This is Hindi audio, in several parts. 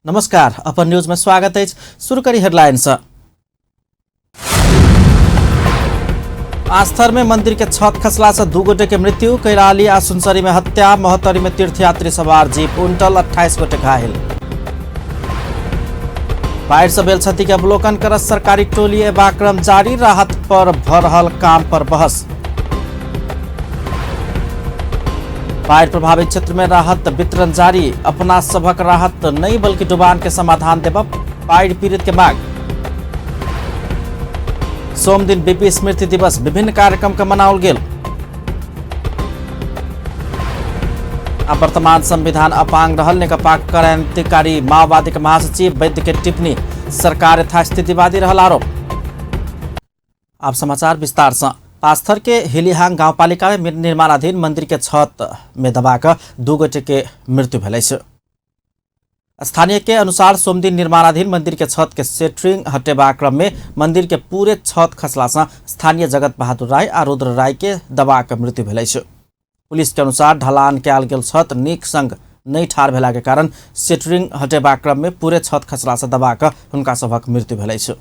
नमस्कार, अपन न्यूज में स्वागत है। शुरू करी हेडलाइंस। आस्थर में मंदिर के छत खसला से 2 गोटे के मृत्यु। कैलाली आ सुनसरी में हत्या। मोहतरी में तीर्थयात्री सवार जीप उल्टल, 28 गोटे घायल। बाढ़ से भेल क्षति के अवलोकन कर सरकारी टोली एवं जारी। राहत पर भ रहल काम पर बहस। बाढ़ प्रभावित क्षेत्र में राहत वितरण जारी। अपना सबक राहत नहीं बल्कि डुबान के समाधान देव बाढ़ पीड़ित के मांग। सोम दिन बीपी स्मृति दिवस विभिन्न कार्यक्रम का मनाओल गेल। वर्तमान संविधान अपांग रहल नेकपा क्रांतिकारी माओवादी के महासचिव वैद्य के टिप्पणी। सरकार यथास्थितिवादी रहल आरोप। आप समाचार विस्तार से। पास्थर के हिलीहांग गाउँपालिका में निर्माणाधीन मंदिर के छत में दबाकर 2 गोटे के मृत्यु भेलै छै। स्थानीय के अनुसार सोमदिन निर्माणाधीन मंदिर के छत के सेटरिंग हटेबा क्रम में मंदिर के पूरे छत खसला से स्थानीय जगत बहादुर राय आ रुद्र राय के दबा के मृत्यु भेलै छै। पुलिस के अनुसार ढलान कयल गेल छत नीक संग नहीं ठाढ़ भेला के कारण सेटरिंग हटेबा क्रम में पूरे छत खसला से दबा के हुनका सभक मृत्यु भेलै छै।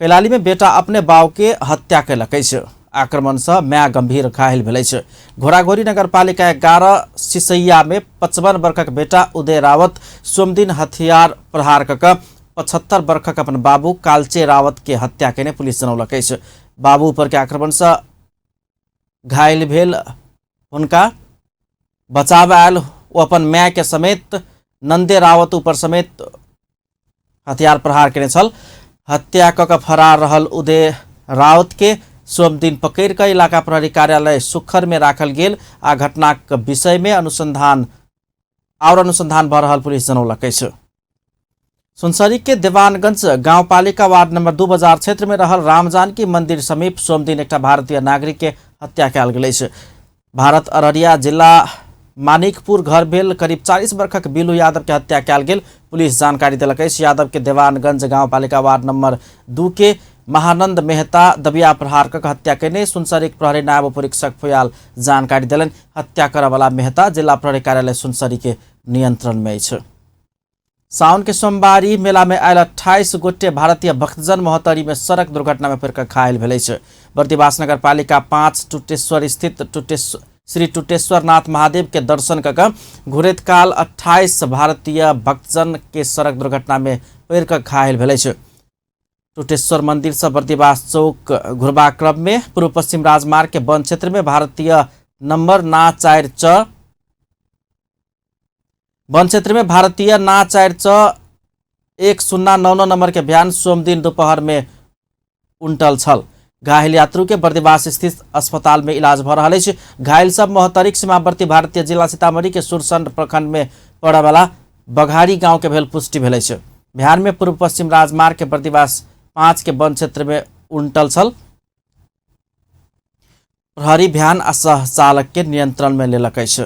कैलाली में बेटा अपने बाव के हत्या कयलक छै। आक्रमण से माय गंभीर घायल भेलै छै। घोड़ाघोरी नगरपालिका 11 सिसैया में 55 वर्षक बेटा उदय रावत सोमदिन हथियार प्रहार कऽ 75 वर्षक अपन बाबू कालचे रावत के हत्या केने पुलिस जनौलक छै। बाबू पर के आक्रमण से घायल भेल हुनका बचाव आयल ओ अपन माय के समेत नंदे रावत ऊपर समेत हथियार प्रहार केने छल। हत्या कऽ फरार रहल उदय रावत के सोमदिन पकड़ कऽ इलाका प्रहरी कार्यालय सुखर में राखल गेल आ घटनाक विषय में अनुसंधान भऽ रहल पुलिस जनौलक छै। सुनसरी के देवानगंज गाउँपालिका वार्ड नंबर 2 बाजार क्षेत्र में रहल रामजानकी मंदिर समीप सोमदिन एक भारतीय नागरिक के हत्या कयल गेल छै। भारत अररिया जिला मानिकपुर घर भेल करीब 40 वर्षक बिलू यादव के हत्या कयल गेल पुलिस जानकारी देलक अछि। यादव के देवानगंज गाउँपालिका वार्ड नंबर 2 के महानंद मेहता दबिया प्रहार कऽ हत्या केने सुनसरी प्रहरी नायब उपरीक्षक फुयाल जानकारी देलन। हत्या करय वाला मेहता जिला प्रहरी कार्यालय सुनसरी के नियंत्रण में अछि। साउन के सोमवारी मेला में आयल 28 गोटे भारतीय भक्तजन मोहतरी में सड़क दुर्घटना में पड़ि कऽ घायल भेलै छै। बर्दिवास नगरपालिका 5 टुटेश्वर स्थित श्री टुटेश्वर नाथ महादेव के दर्शन कऽ घुरैत काल 28 भारतीय भक्तजन के सड़क दुर्घटना में पड़ि कऽ घायल भेलै छै। टुटेश्वर मंदिर से बर्दिवास चौक घुरबा क्रम में पूर्व पश्चिम राजमार्ग के वन क्षेत्र में भारतीय नंबर ना 4 वन क्षेत्र में भारतीय ना 4 1099 नंबर के भ्यान सोमदिन दोपहर में उल्टल छल। घायल यात्रु के बर्दिवास स्थित अस्पताल में इलाज भ रहल अछि। घायल सब मोहतरीक सीमावर्ती भारतीय जिला सीतामढ़ी के सुरसंड प्रखंड में पड़े वाला बघारी गांव के भेल पुष्टि भेल अछि। बिहार में पूर्व पश्चिम राजमार्ग के बर्दिवास 5 के वन क्षेत्र में उल्टल छल। प्रहरी भ्यान आ सह चालक के नियंत्रण में लेलक अछि।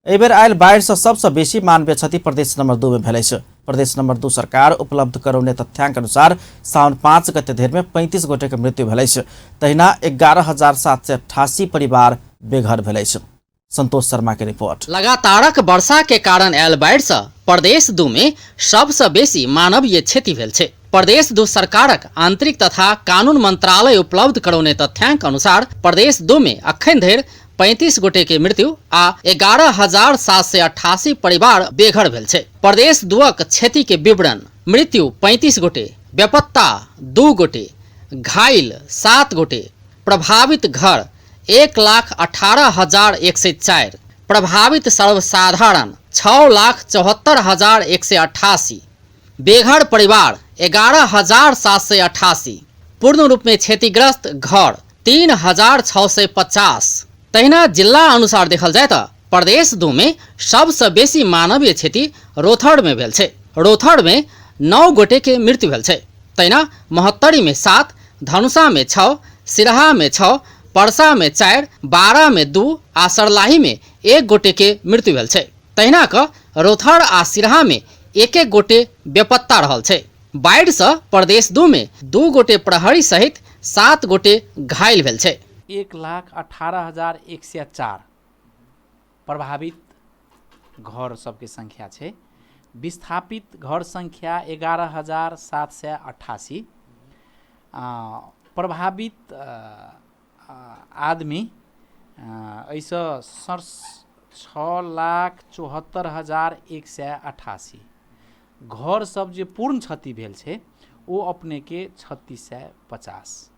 एहि बेर आयल बाढ़ि से सबसे बेसी मानवीय क्षति प्रदेश नंबर 2 में भेल छै। प्रदेश नंबर 2 सरकार उपलब्ध करौने तथ्यांक अनुसार साउन 5 गते धरि में 35 गोटे के मृत्यु भेल छै। तहिना 11,788 परिवार बेघर भेल छै। संतोष शर्मा के रिपोर्ट। लगातारक वर्षा के कारण आयल बाढ़ि से प्रदेश 2 में सबसे बेसी मानवीय क्षति भेल छै। प्रदेश 2 सरकारक आंतरिक तथा कानून मंत्रालय उपलब्ध करौने तथ्यांक अनुसार प्रदेश 2 में अखन धरि 35 गोटे के मृत्यु आ 11,788 परिवार बेघर भेल छै। प्रदेश 2 क्षति के विवरण: मृत्यु 35 गोटे, बेपत्ता 2 गोटे, घायल 7 गोटे, प्रभावित घर 1,18,104, प्रभावित सर्वसाधारण 6,74,188, बेघर परिवार 11,788, पूर्ण रूप में क्षतिग्रस्त घर 3,650। तहिना जिला अनुसार देखल जाए तो प्रदेश 2 में सबसे बेसी मानवीय क्षति रोथड़ में भेल छै। रोथड़ में 9 गोटे के मृत्यु भेल छै। तहिना मोहत्तरी में 7, धनुषा में 6, सिरहा में 6, परसा में 4, बारा में 2 आ सरलाही में 1 गोटे के मृत्यु भेल छै। तहिना क रोथड़ आ सिरहा में 1-1 गोटे बेपत्ता रहल छै। बाढ़ से प्रदेश 2 में 2 गोटे प्रहरी सहित 7 गोटे घायल भेल छै। 1,18,104 प्रभावित घर सबके संख्या छै। विस्थापित घर संख्या 11,788, प्रभावित आदमी ऐसा 6,74,188। घर सब जे पूर्ण क्षति भेल छै वो अपने के 3650।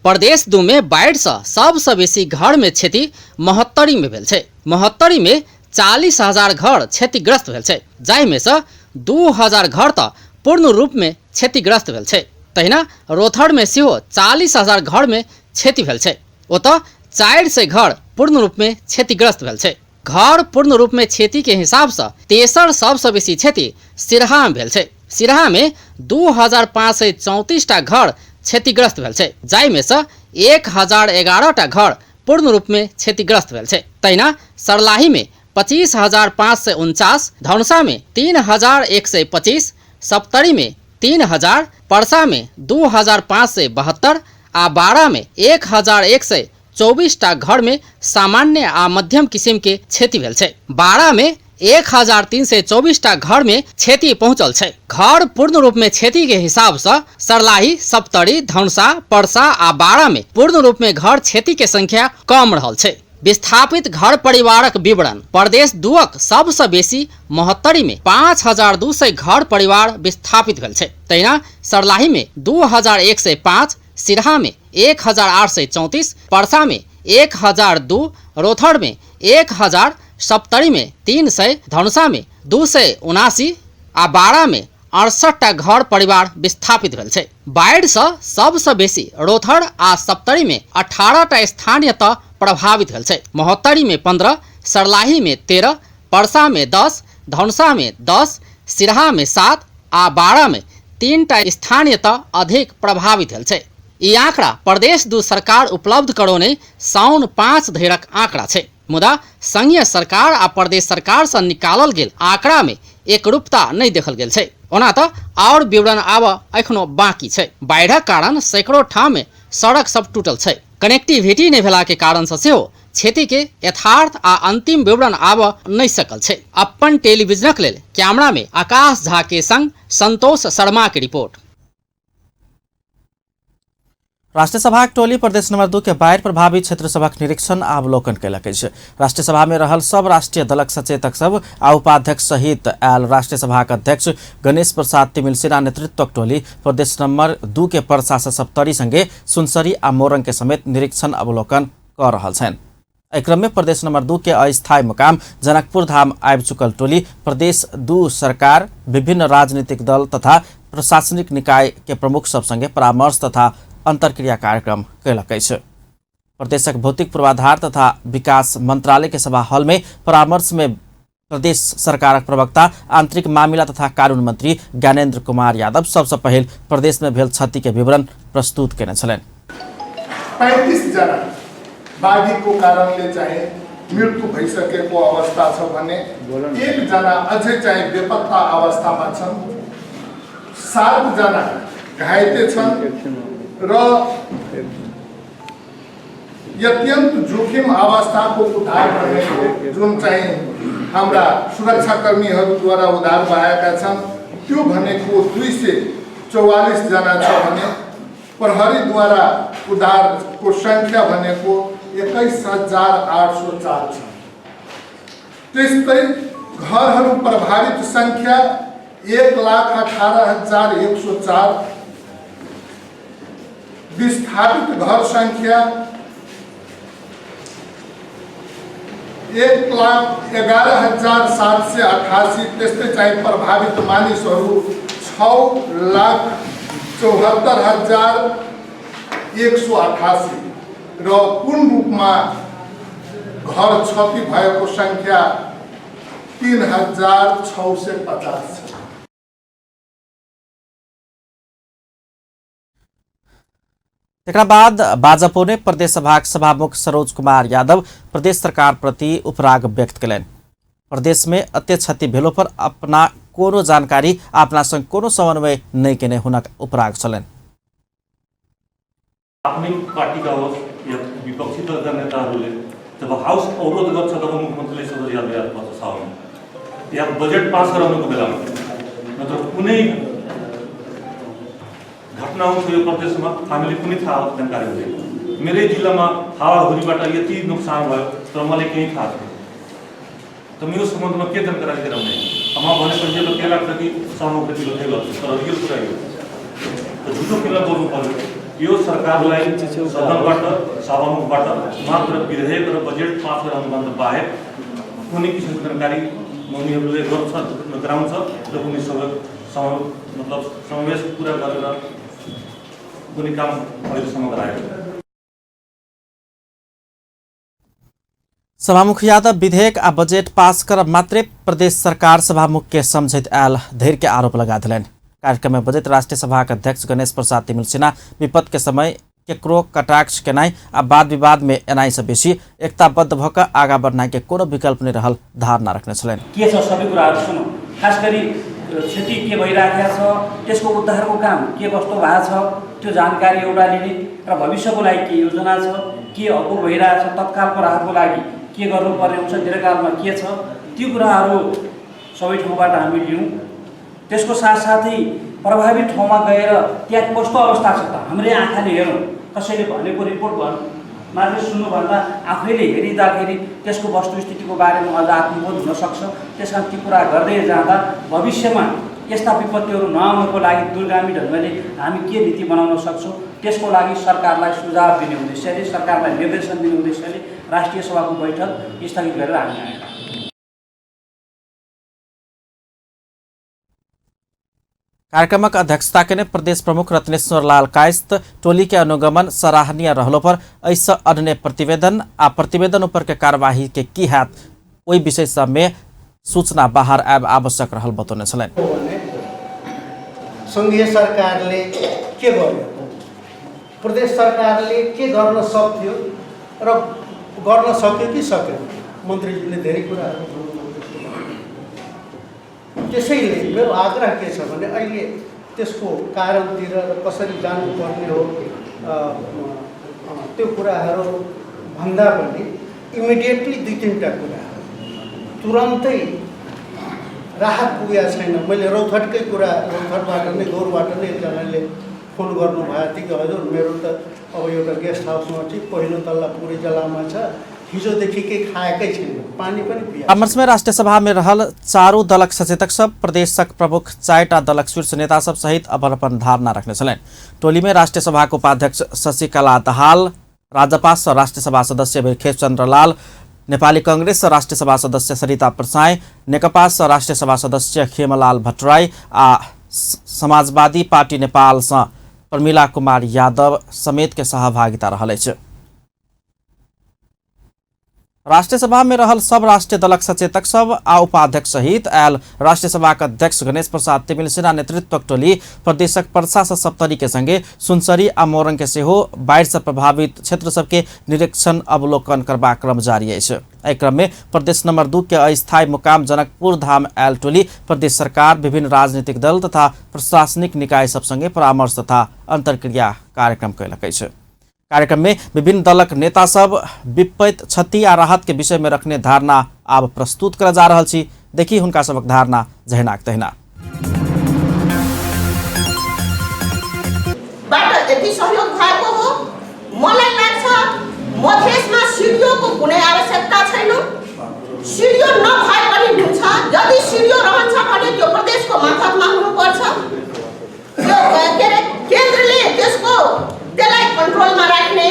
प्रदेश 2 में बाढ़ से सबसे बेसी घर में क्षति महोत्तरी में भेल छै। महोत्तरी में 40,000 घर क्षतिग्रस्त भेल छै, जाहि में से 2,000 घर तो पूर्ण रूप में क्षतिग्रस्त भेल छै। तहिना रोथड़ में सेहो 40,000 घर में क्षति भेल छै। ओतऽ 400 घर पूर्ण रूप में क्षतिग्रस्त भेल छै। घर पूर्ण रूप में क्षति के हिसाब से तेसर सबसे बेसी क्षति सिरहा में भेल छै। सिरहा में 2,534 टा घर क्षतिग्रस्त भेल छै, जाहि में से 1,011 टा घर पूर्ण रूप में क्षतिग्रस्त भेल छै। तहिना सरलाही में 25,549, धनुषा में 3,125, सप्तरी में 3,000, परसा में 2,572 आ बाड़ा में 1,124 टा घर में सामान्य आ मध्यम किस्म के क्षति भेल छै। बाड़ा में 1,324 टा घर में क्षति पहुंचल छै। घर पूर्ण रूप में क्षति के हिसाब से सरलाही, सप्तरी, धनुषा, परसा आ बाड़ा में पूर्ण रूप में घर क्षति के संख्या कम रहल छै। विस्थापित घर परिवारक विवरण। प्रदेश 2क सबसे बेसी महोत्तरी में 5,200 घर परिवार विस्थापित भेल छै। तहिना सरलाही में 2,105, सिरहा में 1,834, परसा में 1,002, रोथड़ में 1,000, सप्तरी में 300, धनुषा में 279 आ बाड़ा में 68 टा घर परिवार विस्थापित भेल छै। बाढ़ से सबसे बेसी रोथड़ आ सप्तरी में 18 टा स्थानीयतः प्रभावित भेल छै। महोत्तरी में 15, सरलाही में 13, परसा में 10, धनुषा में 10, सिरहा में 7 आ बाड़ा में 3 टा स्थानीयतः अधिक प्रभावित भेल छै। ई आंकड़ा प्रदेश 2 सरकार उपलब्ध करोने साउन 5 धरिक आंकड़ा छै। मुदा संघीय सरकार आ प्रदेश सरकार से निकालल गेल आंकड़ा में एकरूपता नहीं देखल गेल छै। ओना तो और विवरण आब एखनो बाकी छै। बाढ़क कारण सैकड़ों ठाम में सड़क सब टूटल छै। कनेक्टिविटी नहीं भेला के कारण से सेहो क्षति के यथार्थ आ अंतिम विवरण आब नहीं सकल छै। अपन टेलीविजनक लेल कैमरा में आकाश झा के संग संतोष शर्मा की रिपोर्ट। राष्ट्रीय सभा के टोली प्रदेश नंबर 2 के बाढ़ प्रभावित क्षेत्र सभक निरीक्षण आ अवलोकन कयलक अछि। राष्ट्रीय सभा में रहल सब राष्ट्रीय दलक सचेतक सब आ उपाध्यक्ष सहित आयल राष्ट्रीय सभा के अध्यक्ष गणेश प्रसाद तिमिल सिन्हा नेतृत्वक टोली प्रदेश नंबर 2 के परसा से सप्तरी संगे सुनसरी आ मोरंग के समेत निरीक्षण अवलोकन कर रहल छन्। एहि क्रम में प्रदेश नंबर 2 के अस्थायी मुकाम जनकपुर धाम आबि चुकल टोली प्रदेश 2 सरकार, विभिन्न राजनीतिक दल तथा प्रशासनिक निकाय के प्रमुख सब संगे परामर्श तथा अंतरक्रिया कार्यक्रम कयलक अछि। प्रदेशक भौतिक पूर्वाधार तथा विकास मंत्रालय के सभा हॉल में परामर्श में प्रदेश सरकारक प्रवक्ता आंतरिक मामिला तथा कानून मंत्री ज्ञानेन्द्र कुमार यादव सबसे पहल प्रदेश में भेल क्षति के विवरण प्रस्तुत केने छलनि। 35 जना बाढ़ीको कारणले चाहिँ मृत्यु भइसकेको अवस्था छ भने 1 जना अझै चाहिँ बेपत्ता अवस्थामा छन्। 7 जना घाइते छन् र अत्यन्त जोखिम अवस्थाको उद्धार गरेको जुन चाहिँ हाम्रा सुरक्षाकर्मीहरूद्वारा उद्धार भएका छन् त्यो भनेको 244 जना छ भने प्रहरीद्वारा उद्धारको संख्या भनेको 21,804 छ। त्यस्तै घरहरू प्रभावित संख्या 1,18,104, विस्थापित घर संख्या 1,11,788, त्यस्तै चाहिँ प्रभावित मानिसहरू 6,74,188 र पूर्ण रूपमा घर क्षति भएको संख्या 3,650 छ। एकरा बाद भाजपा ने प्रदेश सभाक सभामुख सरोज कुमार यादव प्रदेश सरकार प्रति उपराग व्यक्त कयलनि। प्रदेश में अत्य क्षति भेलो पर अपना कोनो जानकारी अपना संग कोनो समन्वय नहीं केने हुनक उपराग छलनि। आफ्नै पार्टीका होस् या विपक्षी दलका नेताहरूले जब हाउस अवरोध गर्छ तब मुख्यमन्त्रीले सदस्य याद पर्छ साउन या बजेट पास गराउनुको बेलामा नत्र कुनै घटना हुन्छ यो प्रदेशमा हामीले कुनै थाहा जानकारी हुँदैन। मेरै जिल्लामा हावाहुरीबाट यति नोक्सान भयो तर मलाई केही थाहा छैन। त मेरो सम्बन्धमा के जानकारी गराउने? म भनेपछि त के लाग्छ कि सभामुखले ढिलो गर्छ, तर रियल कुरा यो त झुटो किन बोल्नु पर्यो? यो सरकारलाई सदनबाट सभामुखबाट मात्र विधेयक र बजेट पास गराउनुभन्दा बाहेक कुनै किसिमको जानकारी उनीहरूले गराउँछ र कुनै मतलब समावेश पुरा गरेर कुनै काम अहिलेसम्म गराएको। सभामुख यादव विधेयक आ बजेट पास कर मात्रै प्रदेश सरकार सभामुख के समझैत आयल धैर्य के आरोप लगा दिलन। कार्यक्रम में बजट राष्ट्रीय सभा के अध्यक्ष गणेश प्रसाद तिमिल सिन्हा विपद के समय केकरो कटाक्ष केनाई आ वाद विवाद में एनाई से बेसी एकताबद्ध भक आगा बढ़नाई के कोनो विकल्प नहीं रहल धारणा रखने छलन। के छ सबै कुराहरु सुनौ। खास गरी क्षति के भइराखेको छ, त्यसको उद्धारको काम के कस्तो भएको छ त्यो जानकारी एउटा लिने र भविष्यको लागि के योजना छ, के अपुग भइरहेछ, तत्कालको राहतको लागि के गर्नुपर्ने हुन्छ, दीर्घकालमा के छ, ती कुराहरू सबै ठाउँबाट हामी लियौँ। त्यसको साथसाथै प्रभावित ठाउँमा गएर त्यहाँ कस्तो अवस्था छ त हामीले आँखाले हेरौँ। कसैले भनेको रिपोर्ट मात्रै सुन्नुभन्दा आफैले हेरिँदाखेरि त्यसको वस्तुस्थितिको बारेमा अझ आत्मबोध हुनसक्छ। त्यस कारण ती कुरा गर्दै जाँदा भविष्यमा यस्ता विपत्तिहरू नआउनको लागि दूरगामी ढङ्गले हामी के नीति बनाउन सक्छौँ, त्यसको लागि सरकारलाई सुझाव दिने उद्देश्यले, सरकारलाई निर्देशन दिने उद्देश्यले राष्ट्रिय सभाको बैठक स्थगित गरेर हामी आएका। कार्यक्रम की अध्यक्षता के प्रदेश प्रमुख रत्नेश्वर लाल कायस्थ टोली के अनुगमन सराहनीय रहलो पर ऐसा अन्य प्रतिवेदन आ प्रतिवेदन ऊपर के कार्यवाही के की हाथ वही विषय सब में सूचना बाहर आब आवश्यक रहल बतौने छलन। संघीय सरकारले के गर्यो, प्रदेश सरकारले के गर्न सक्थ्यो र गर्न सक्यो कि सकेन, मन्त्रीजीले धेरै कुराहरू। त्यसैले मेरो आग्रह के छ भने अहिले त्यसको कारणतिर र कसरी जानुपर्ने हो त्यो कुराहरू भन्दा पनि इमिडिएटली दुई तीनटा कुरा तुरन्तै राहत पुगेको छैन। मैले रौथटकै कुरा, रौथटबाट नै गौरबाट नै एकजनाले फोन गर्नुभयो थियो कि हजुर मेरो त अब एउटा गेस्ट हाउसमा चाहिँ पहिलो तल्ला पुरै जलामा छ, हिजोदेखिकै खाएकै छैन, पानी पनि पिया। अमरस में राष्ट्रीय सभा में रहल चारू दलक सचेतक सब, प्रदेशक प्रमुख 4टा दलक शीर्ष नेता सब सहित अपन अपन धारणा रखने छलन। टोली में राष्ट्रीय सभा को उपाध्यक्ष शशिकला दाहाल, राजपा राष्ट्रीय सभा सदस्य भिरखेश चन्द्र लाल, नेपाली कांग्रेस राष्ट्रीय सभा सदस्य सरिता प्रसाई, नेकपा राष्ट्रीय सभा सदस्य खेमलाल भट्टराई आ समाजवादी पार्टी नेपाल से प्रमिला कुमार यादव समेत के सहभागिता रहल अछि। राष्ट्रीय सभा में रहल सब राष्ट्रीय दलक सचेतक सब आ उपाध्यक्ष सहित आयल राष्ट्रीय सभा के अध्यक्ष गणेश प्रसाद तिमिल सिन्हा नेतृत्वक टोली प्रदेशक पर्सा से सप्तरी के संगे सुनसरी आ मोरंग के सेहो बाढ़ से प्रभावित क्षेत्र सबके निरीक्षण अवलोकन करबा क्रम जारी अछि। एहि क्रम में प्रदेश नंबर 2 के अस्थायी मुकाम जनकपुर धाम आयल टोली प्रदेश सरकार, विभिन्न राजनीतिक दल तथा प्रशासनिक निकाय सब संगे परामर्श तथा अंतर्क्रिया कार्यक्रम कयलक अछि। कार्यक्रम में विभिन्न दलक नेता सब विपत्ति, क्षति आ राहत के विषय में रखने धारणा आब प्रस्तुत कर जा रहल छी। देखी हुनका सबक धारणा जहिनाक तहिना। बाट यति सहयोग भएको हो, मलाई लाग्छ मधेसमा सिडिओको कुनै आवश्यकता छैन। सिडिओ नभए पनि हुन्छ, यदि सिडिओ रहन्छ भने त्यो प्रदेशको मार्फतमा हुनुपर्छ। यो केन्द्रले त्यसलाई कन्ट्रोलमा राख्ने,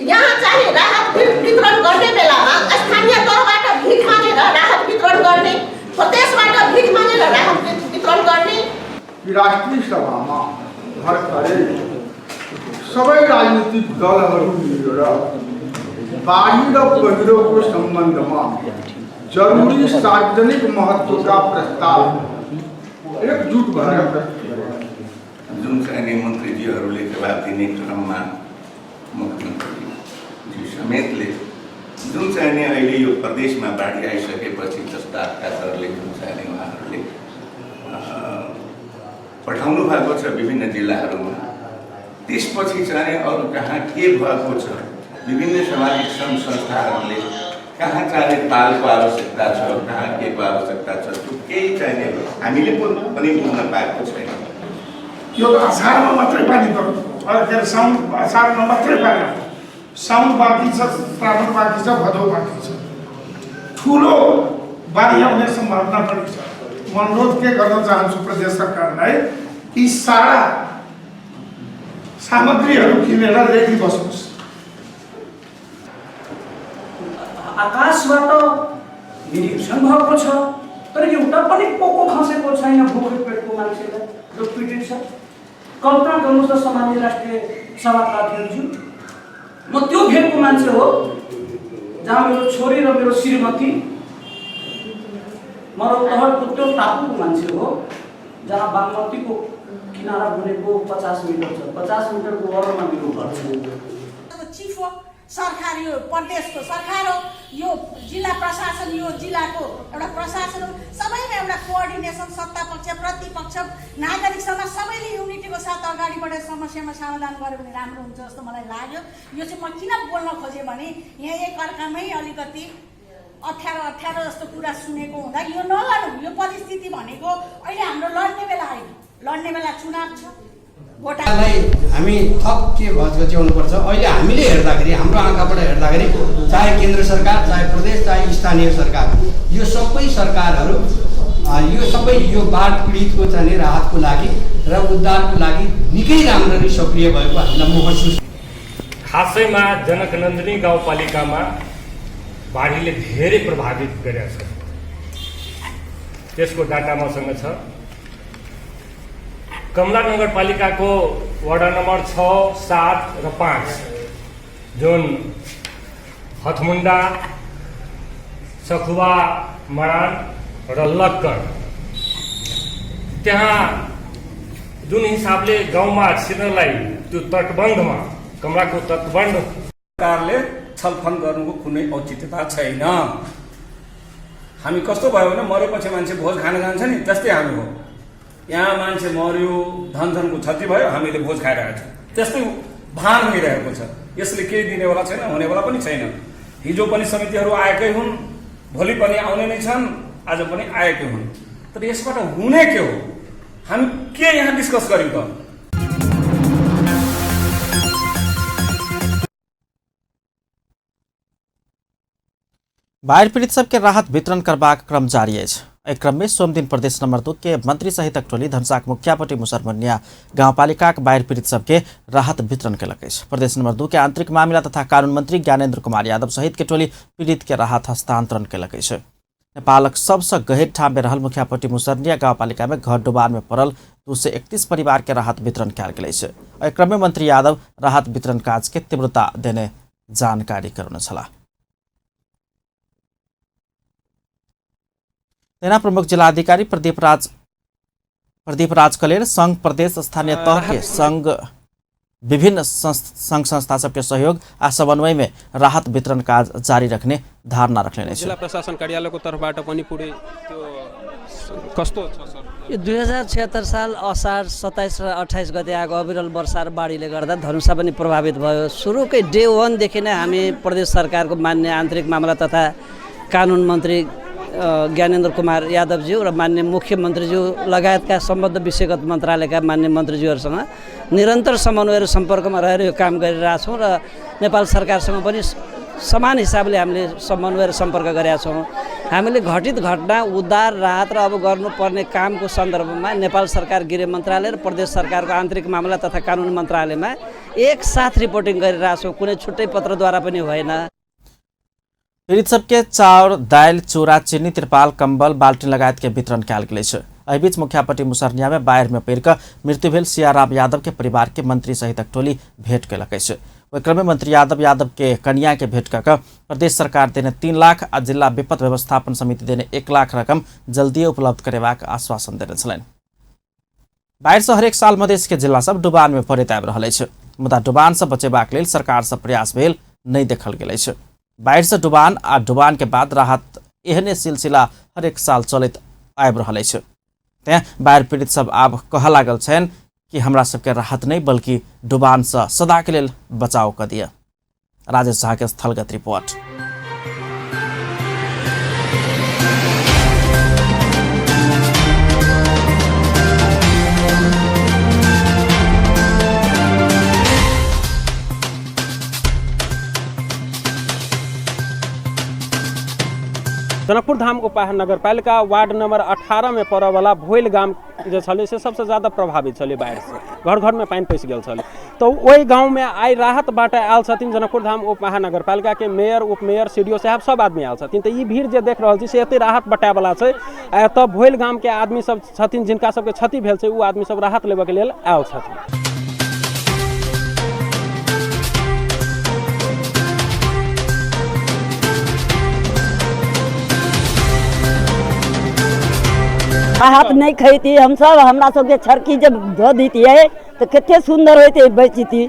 यहाँ चाहिँ राहत वितरण गर्ने बेलामा स्थानीय तहबाट भिख मागेर राहत वितरण गर्ने, प्रदेशबाट भिख मागेर राहत वितरण गर्ने। राष्ट्रिय सभामा भर्खरै सबै राजनीतिक दलहरू मिलेर बाढी र पहिरोको सम्बन्धमा जरुरी सार्वजनिक महत्त्वका प्रस्ताव एकजुट भएर जुन चाहिँ मन्त्रीजीहरूले जवाब दिने क्रममा मुख्यमन्त्री समेतले जुन चाहिँ अहिले यो प्रदेशमा बाढी आइसकेपछि जस्ता दलले जुन चाहिँ उहाँहरूले पठाउनु भएको छ विभिन्न जिल्लाहरूमा, त्यसपछि चाहिँ अरू कहाँ के भएको छ, विभिन्न सामाजिक सङ्घ संस्थाहरूले कहाँ चाहिने तालको आवश्यकता छ, कहाँ केको आवश्यकता छ, त्यो केही चाहिने हामीले पनि बुझ्न पाएको छैन। यो त असारमा मात्रै पानी पर्छ, के अरे साउन असारमा मात्रै पानी, साउन बाँकी छ, श्रावण बाँकी छ, भदौ बाँकी छ। ठुलो बाढी आउने सम्भावना पनि छ। म अनुरोध के गर्न चाहन्छु प्रदेश सरकारलाई कि सारा सामग्रीहरू किनेर रेडी बस्नुहोस्। आकाशबाट निरीक्षण भएको छ, तर एउटा पनि पोको खसेको छैन भोकै पेटको मान्छेलाई जो पीडित छ। कल्पना गर्नुहोस् त सामान्य राष्ट्रिय सभाका अध्यक्षज्यू, म त्यो भेगको मान्छे हो जहाँ मेरो छोरी र मेरो श्रीमती, म रौतहटको त्यो टापुको मान्छे हो जहाँ बागमतीको किनारा बनेको 50 मिटर छ, 50 मिटरको वरमा मेरो घर छ। चिफ हो सरकार, यो प्रदेशको सरकार हो, यो जिल्ला प्रशासन, यो जिल्लाको एउटा प्रशासन हो। सबैमा एउटा कोअर्डिनेसन, सत्ता पक्ष प्रतिपक्ष नागरिक समाज सबैले युनिटीको साथ अगाडि बढेर समस्यामा समाधान गर्यो भने राम्रो हुन्छ जस्तो मलाई लाग्यो। यो चाहिँ म किन बोल्न खोजेँ भने यहाँ एकअर्कामै अलिकति अप्ठ्यारो जस्तो कुरा सुनेको हुँदा यो नलडौँ। यो परिस्थिति भनेको अहिले हाम्रो लड्ने बेला होइन, लड्ने बेला चुनाव छ। भोटलाई हामी थप के बचाउनुपर्छ। अहिले हामीले हेर्दाखेरि, हाम्रो आँखाबाट हेर्दाखेरि, चाहे केन्द्र सरकार, चाहे प्रदेश, चाहे स्थानीय सरकार, यो सबै सरकारहरू यो बाढ पीडितको चाहिँ राहतको लागि र उद्धारको लागि निकै राम्ररी सक्रिय भएको हामीलाई महसुस। खासैमा जनकनन्दिनी गाउँपालिकामा बाढीले धेरै प्रभावित गरेको छ, त्यसको डाटा मसँग छ। कमला नगरपालिकाको वडा नम्बर 6, 7 र 5 जुन हथमुन्डा, सखुवा, मरान र लक्कड, त्यहाँ जुन हिसाबले गाउँमा छिर्नलाई त्यो तटबन्धमा, कमलाको तटबन्ध सरकारले छलफल गर्नुको कुनै औचित्यता छैन। हामी कस्तो भयो भने मरेपछि मान्छे भोज खान जान्छ नि, त्यस्तै हामी हो। यहाँ मान्छे मर्यो, धनको क्षति भयो, हामीले भोज खाइरहेको छौँ, त्यस्तै भान भइरहेको छ। यसले केही दिनेवाला छैन, हुनेवाला पनि छैन। हिजो पनि समितिहरू आएकै हुन्, भोलि पनि आउने नै छन्, आज पनि आएकै हुन्। तर यसबाट हुने के हो? हामी के यहाँ डिस्कस गर्यौँ त? बाढ़ पीड़ित सबके राहत वितरण करबाक क्रम जारी अछि। एहि क्रम में सोम दिन प्रदेश नंबर 2 के मंत्री सहितक टोली धनसाक मुखियापट्टी मुसरमनिया गाउँपालिकाक बाढ़ पीड़ित सबके राहत वितरण कयलक अछि। प्रदेश नंबर 2 के आंतरिक मामिला तथा कानून मंत्री ज्ञानेन्द्र कुमार यादव सहित के टोली पीड़ित के राहत हस्तांतरण कयलक अछि। नेपालक सबसे गहीर ठाम में रहल मुखियापट्टी मुसरनिया गाउँपालिका में घर डुबान में पड़ल 231 परिवार के राहत वितरण कयल गेल अछि। एहि क्रम में मंत्री यादव राहत वितरण काज के तीव्रता देने जानकारी करौने छलाह। सेना प्रमुख जिलाधिकारी प्रदीप राज कलेर संघ प्रदेश स्थानीय तह के संघ विभिन्न संघ संस्था सबके सहयोग आ समन्वय में राहत वितरण काज जारी रखने धारणा रखने। जिला प्रशासन कार्यालयको तर्फबाट पनि पुरै त्यो कस्तो छ सर? यो 2076 साल असार 27 र 28 गते आएको अविरल वर्षा र बाढीले गर्दा धनुषा पनि प्रभावित भयो। सुरुकै डे 1 देखि नै हामी प्रदेश सरकारको मान्य आन्तरिक मामला तथा कानुन मन्त्री ज्ञानेन्द्र कुमार यादवज्यू र मान्य मुख्यमन्त्रीज्यू लगायतका सम्बद्ध विषयगत मन्त्रालयका मान्य मन्त्रीज्यूहरूसँग निरन्तर समन्वय र सम्पर्कमा रहेर यो काम गरिरहेछौँ र नेपाल सरकारसँग पनि समान हिसाबले हामीले समन्वय र सम्पर्क गरेका छौँ। हामीले घटित घटना उद्धार राहत र अब गर्नुपर्ने कामको सन्दर्भमा नेपाल सरकार गृह मन्त्रालय र प्रदेश सरकारको आन्तरिक मामला तथा कानुन मन्त्रालयमा एकसाथ रिपोर्टिङ गरिरहेछौँ, कुनै छुट्टै पत्रद्वारा पनि होइन। पीड़ित सबके चाउर, दाल, चूरा, चीनी, तिरपाल, कंबल, बाल्टीन लगायत के वितरण कयल गेल अछि। एहि बीच मुखियापट्टी मुसरनिया में बाढ़ में पड़ि कऽ मृत्यु भेल सियाराम यादव के परिवार के मंत्री सहितक टोली भेंट कयलक अछि। ओहि क्रम में मंत्री यादव के कन्या के भेंट कऽ प्रदेश सरकार देने 3 लाख आ जिला विपद व्यवस्थापन समिति देने 1 लाख रकम जल्दिए उपलब्ध करेबाक आश्वासन देने छलनि। बाढ़ से हरेक साल मधेश के जिला सब डुबान में पड़ैत आबि रहल अछि, मुदा डुबान से बचेबाक लेल सरकार से प्रयास भेल नहि देखल गेल अछि। बाढ़ से डुबान आ डुबान के बाद राहत एहने सिलसिला हरेक साल चलैत आबि रहल अछि। तें बाढ़ पीड़ित सब आब कहऽ लागल छनि कि हमरा सबके राहत नहीं बल्कि डुबान से सदा के लेल बचाव क दिया। राजेश झा के स्थलगत रिपोर्ट। जनकपुर धाम उपमहानगरपालिका वार्ड नंबर 18 में पड़े वाला भोइल गांव जे छलै से सबसे ज़्यादा प्रभावित छलै बाढ़ि से, घर घर में पानी पैस गेल छलै। तो वही गांव में आई राहत बाटे आयल छथिन जनकपुर धाम उपमहानगरपालिका के मेयर, उपमेयर, सीडीओ साहब सब आदमी आयल छथिन। तो ई भीड़ जे देख रहल छी से एते राहत बटाए वाला छै। एतऽ भोइल गांव के आदमी सब छथिन जिनका सबके क्षति भेल छै, उ आदमी सब राहत लेबे के लेल आयल छथिन। राहत नहीं खैती हम सब, हमरा सबके छरकी जब धो दीतिए तो कितने सुंदर होते बचती।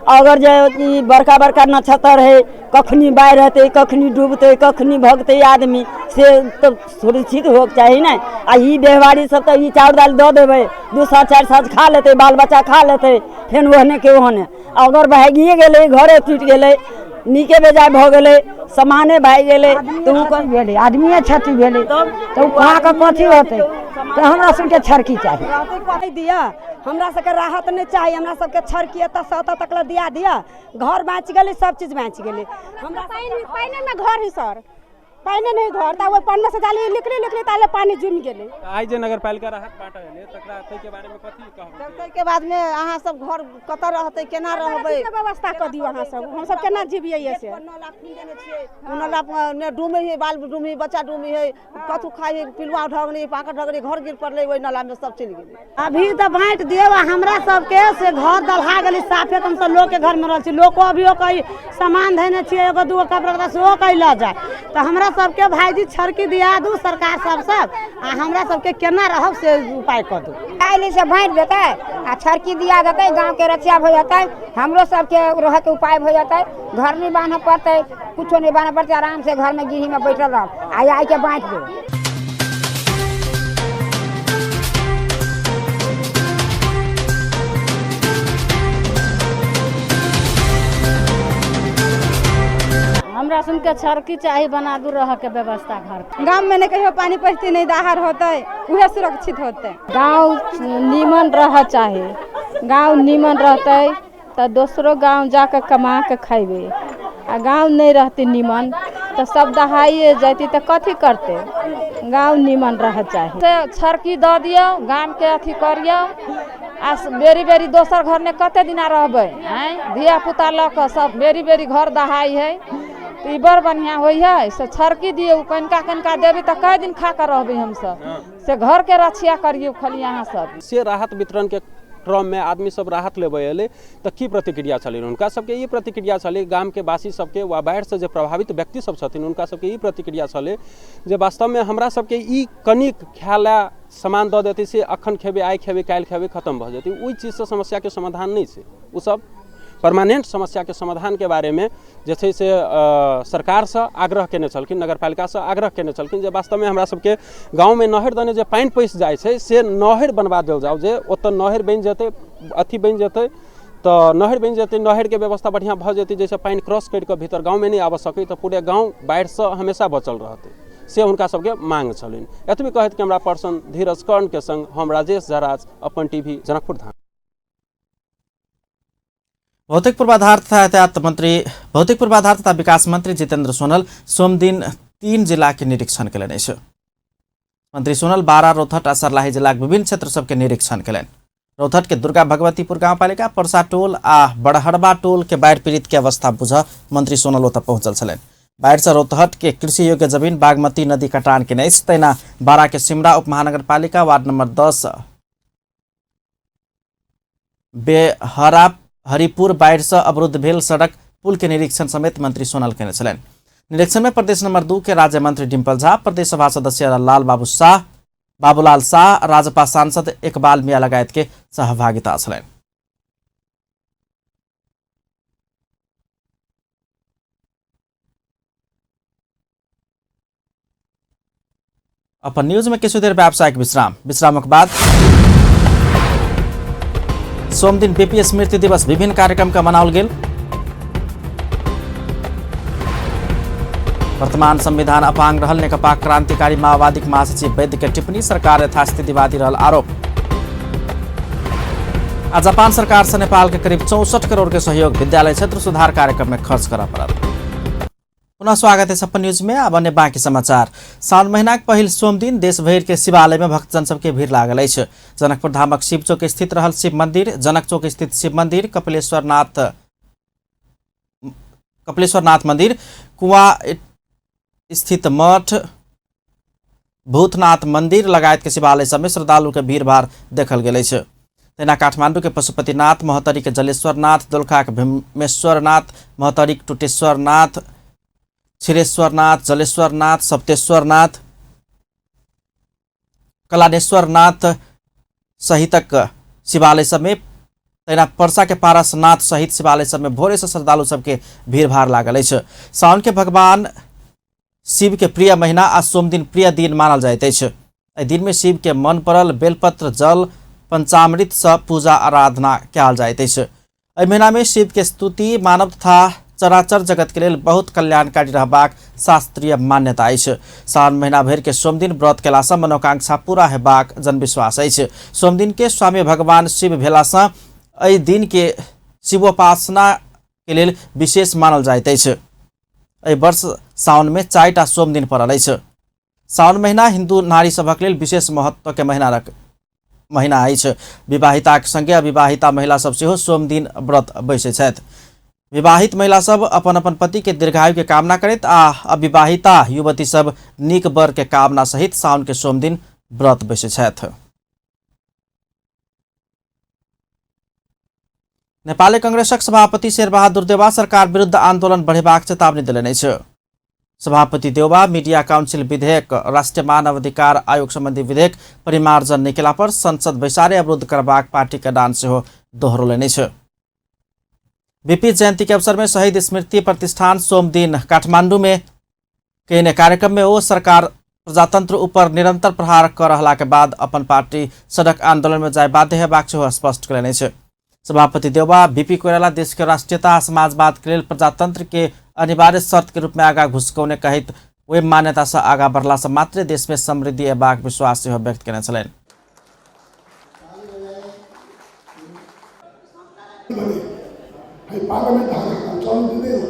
अगर जो बड़का बड़का नक्षत्र है, कखनी बाढ़ रहते, कखनी डूबते, कखनी भगते आदमी से तो सुरक्षित हो चाहिए ना। आ ई बेहवारी सब तो ई चाउर दाल दो देवे, 2 साँझ 4 साँझ खा लेते, बाल बच्चा खा लेते, फिर ओहने के ओहने। अगर भागिए गए, घरे टूट गए, नीके बेजाय भ गए, सामाने भाग गए, तो आदमी क्षति भेले तो वहाँ का कथी होते। तो हमरा सबके छरकी चाहिए दिया, हमरा सबके राहत नहीं चाहिए, हमरा सबके छरकी तक दिया दिया। घर बाँच गए, सब चीज बाँच गए। हमरा पानी में घर ही सर, पानी नहीं घर ता पानी से जाली निकली ताले पानी जुम गेले। आई जे नगरपालिका राहत बांटा गेले तकरा तै के बारे में कथी कहब? तै के बाद में अहाँ सब घर कत रहते, केना रहबे, व्यवस्था क दियो अहाँ सब, हम सब केना जीबिए ऐसे। 9 लाख फूल देने छिए, 9 लाख ने डूमे है, बाल डूमे, बच्चा डूमे है, कथु खाए, पिलुआ ढगनी, पाकड़ ढगनी, घर गिर पड़ले, ओइ नाला में सब चल गेले। अभी त बांट दियो हमरा सबके से घर दलहा गेली साफे, हम सब लोग के घर में रहल छी। लोग को अभियो कई सामान धैने छिए, एगो दूगो कपड़ा सेहो कई ल जाए। त हमरा सबके भाईजी छरकी दिया दू सरकार सब आ हमरा सबके केना रहब से उपाय कर दू। आइले से बांट देते आ छरकी दिया देते, गांव के रक्षा हो जाता है, हमरो सबके रह के उपाय हो जाता है। घर नहीं बांधे पड़ते, कुछो नहीं बांधे पड़ते, आराम से घर में गिरी में बैठल रह आई के बांट दो। हमरा सुनके छरकी चाहिए, बना दू रह के व्यवस्था घर। गांव में नहीं कहियो पानी पैसती नहीं दाहर होते, उहे सुरक्षित होते। गांव नीमन रह चाहिए, गांव नीमन रहते तो दूसरो गांव जाकर कमा के खाइबे। आ गांव नहीं रहती नीमन तो सब दहाइए जाती तो कथी करते। गांव नीमन रह चाहिए, छरकी दे दियो, गांव के अथी करियो। आ बेरी बेरी दोसर घर में कते दिना रहबे, धिया पुता ल के सब बेरी बेरी घर दहाई है, तो ई बड़ बढ़िया होई है। से छरकी दिए, कनका कनका देवी तो कई दिन खा कर रहबे हम सब, से घर के रक्षा करियो खाली यहाँ सब। से राहत वितरण के क्रम में आदमी सब राहत लेबे एले तो की प्रतिक्रिया छलै उनका सबके? ई प्रतिक्रिया छलै गाम के वासी सबके वा बाढ़ि से जे प्रभावित व्यक्ति सब छथिन उनका सबके ई प्रतिक्रिया छलै जे वास्तव में हमरा सबके ई कनिक ख्याला सामान दऽ देतै से अखन खेबे, आइ खेबे, काल्हि खेबे, खत्म भऽ जेतै। ओहि चीज से समस्या के समाधान नहीं छै। उ सब परमानेंट समस्या के समाधान के बारे में जे छै से सरकार से आग्रह केने छलखिन, नगरपालिका से आग्रह केने छलखिन जे वास्तव में हमरा सबके गाँव में नहर दने जे पानि पैस जाइ छै से नहर बनवा देल जाओ, जे ओतऽ नहर बनि जेतै, अथी बनि जेतै तो नहर बनि जेतै, नहर के व्यवस्था बढ़िया भऽ जेतै, जैसे पानि क्रॉस करि कऽ भीतर गाँव में नहीं आबऽ सकै तो पूरे गाँव बाढ़ि से हमेशा बचल रहतै। से हुनका सबके मांग छलनि। एतबे कहैत कैमरा पर्सन धीरज कर्ण के संग हम राजेश जराज, अपन टीवी, जनकपुर धाम। भौतिक पूर्वाधार तथा विकास मंत्री जितेंद्र सोनल सोमदिन 3 जिला के निरीक्षण कयलनि अछि। मंत्री सोनल बारा, रौतहट आ सर्लाही जिला के विभिन्न क्षेत्र सबके निरीक्षण कयलनि। रौतहट के दुर्गा भगवतीपुर गांवपालिका, परसा टोल आ बड़हरबा टोल के बाढ़ि पीड़ित के अवस्था बुझ मंत्री सोनल ओतऽ पहुंचल छलनि। बाढ़ि से रौतहट के कृषि योग्य जमीन बागमती नदी कटान के नहीं, तैना बारा के सिमरा उपमहानगरपालिका वार्ड नंबर 10 बेहरा हरिपुर बाढ़ से अवरुद्ध भेल सड़क पुल के निरीक्षण समेत मंत्री सोनल केने छलनि। निरीक्षण में प्रदेश नंबर 2 के राज्य मंत्री डिम्पल झा, प्रदेश सभा सदस्य बाबूलाल शाह, राजपा सांसद इकबाल मिया लगायत के सहभागिता छलनि। अपन न्यूज में किछु देर व्यावसायिक विश्रामक बाद सोमदिन बीपीएस स्मृति दिवस विभिन्न कार्यक्रम का मनाओल गेल। वर्तमान संविधान अपांग रहल नेकपा क्रांतिकारी माओवादी महासचिव वैद्य के टिप्पणी, सरकार यथास्थितिवादी रहल आरोप। आ जापान सरकार से नेपाल के करीब 64 करोड़ के सहयोग विद्यालय क्षेत्र सुधार कार्यक्रम में खर्च करा पड़ल। पुनः स्वागत है छप्पन न्यूज में। अब अन्य बाँकी समाचार। साउन महीना के पहिल सोम दिन देशभर के शिवालय में भक्तजन सबके भीड़ लागल है। जनकपुर धामक शिव चौक स्थित रहल शिव मंदिर, जनक चौक स्थित शिव मंदिर, कपिलेश्वरनाथ मंदिर, कुआ स्थित मठ, भूतनाथ मंदिर लगायत के शिवालय सब में श्रद्धालु के भीड़ भाड़ देखल गेल है। तेना काठमाडौँ के पशुपतिनाथ, महतरी के जलेश्वरनाथ, दोलखा के भीमेश्वरनाथ, महतरी के टुटेश्वरनाथ, क्षीरेश्वरनाथ, जलेश्वरनाथ, सप्तेश्वरनाथ, कलानेश्वरनाथ सहितक शिवालय सब में, तैना पर्सा के पारसनाथ सहित शिवालय सब में भोरे से श्रद्धालु सबके भीड़ भाड़ लागल है। साउन के भगवान शिव के प्रिय महीना आ सोम दिन प्रिय दिन मानल जाइत है। एहि दिन में शिव के मन पड़ल बेलपत्र, जल, पंचामृत से पूजा आराधना कयल जाइत है। एहि महीना में शिव के स्तुति मानव तथा चराचर जगत के लिए बहुत कल्याणकारी रहबाक शास्त्रीय मान्यता है। सावन महीना भर के सोम दिन व्रत केला से मनोकांक्षा पूरा हेबाक जनविश्वास है। सोम दिन के स्वामी भगवान शिव भेला से एहि दिन के शिवोपासना के लिए विशेष मानल जाइत है। एहि वर्ष सावन में 4टा सोम दिन पड़ल है। सावन महीना हिंदू नारी सभक लेल विशेष महत्व के महीना है। विवाहिता के संगे अविवाहिता महिला सब सेहो सोम दिन व्रत बैसै छथि। विवाहित महिला सब अपन अपन पति के दीर्घायु के कामना करैत आ अविवाहिता युवती सब नीक वर के कामना सहित सावन के सोम दिन व्रत बैसै छथि। नेपाली कांग्रेसक सभापति शेरबहादुर देउवा सरकार विरुद्ध आन्दोलन बढ़ेबाक चेतावनी देलनि अछि। सभापति देउवा मीडिया काउंसिल विधेयक, राष्ट्रिय मानव अधिकार आयोग संबंधी विधेयक परिमार्जन नहि केला पर संसद बैसारे अवरुद्ध करबाक पार्टी के डान सेहो दोहरौलनि अछि। बीपी जयंती के अवसर में शहीद स्मृति प्रतिष्ठान सोम दिन काठमांडू में कयने कार्यक्रम में ओ सरकार प्रजातंत्र ऊपर निरंतर प्रहार कर रहला के बाद अपन पार्टी सड़क आंदोलन में जाय बाध्य हेबाक सेहो स्पष्ट कयलनि अछि। सभापति देउवा बीपी कोइराला देश के राष्ट्रीयता समाजवाद के लिए प्रजातंत्र के अनिवार्य शर्त के रूप में आगा घुसकौने कहित वे मान्यता से आगा बढ़ला से मात्र देश में समृद्धि एबाक विश्वास सेहो व्यक्त कयने छलनि। पार्लियामेंट चलन दिँदैन